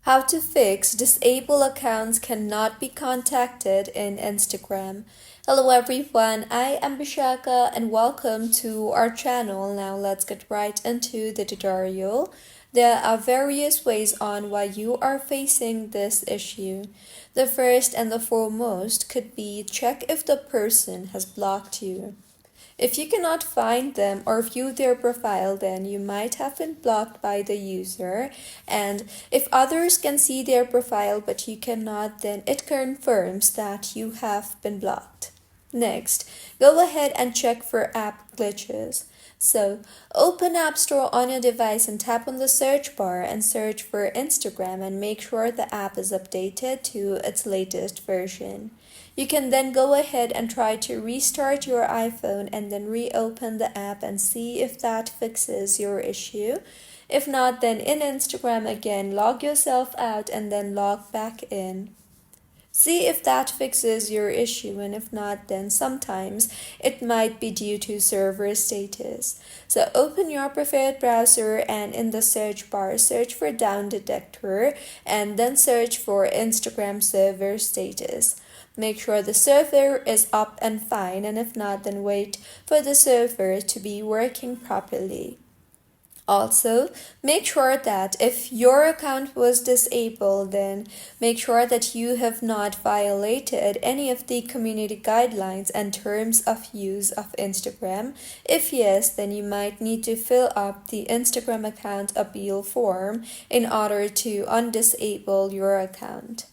How to fix disable accounts cannot be contacted in Instagram. Hello everyone, I am Bishaka and welcome to our channel. Now let's get right into the tutorial. There are various ways on why you are facing this issue. The first and the foremost could be check if the person has blocked you. If you cannot find them or view their profile, then you might have been blocked by the user. And if others can see their profile but you cannot, then it confirms that you have been blocked. Next, go ahead and check for app glitches. So, open App Store on your device and tap on the search bar and search for Instagram and make sure the app is updated to its latest version. You can then go ahead and try to restart your iPhone and then reopen the app and see if that fixes your issue. If not, then in Instagram again, log yourself out and then log back in. See if that fixes your issue, and if not, then sometimes it might be due to server status. So open your preferred browser and in the search bar, search for down detector and then search for Instagram server status. Make sure the server is up and fine, and if not, then wait for the server to be working properly. Also, make sure that if your account was disabled, then make sure that you have not violated any of the community guidelines and terms of use of Instagram. If yes, then you might need to fill up the Instagram account appeal form in order to undisable your account.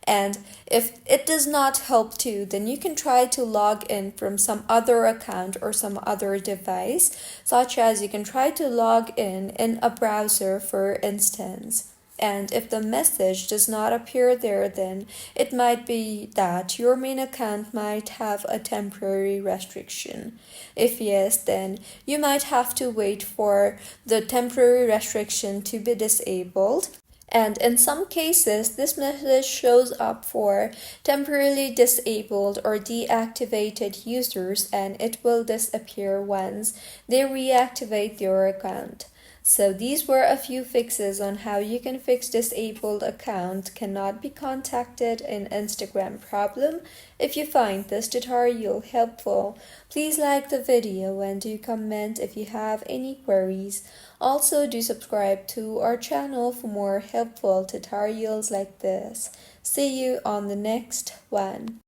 And if it does not help too, then you can try to log in from some other account or some other device, such as you can try to log in a browser, for instance. And if the message does not appear there, then it might be that your main account might have a temporary restriction. If yes, then you might have to wait for the temporary restriction to be disabled. And in some cases, this message shows up for temporarily disabled or deactivated users, and it will disappear once they reactivate your account. So these were a few fixes on how you can fix disabled account cannot be contacted in Instagram problem. If you find this tutorial helpful, please like the video and do comment if you have any queries. Also, do subscribe to our channel for more helpful tutorials like this. See you on the next one.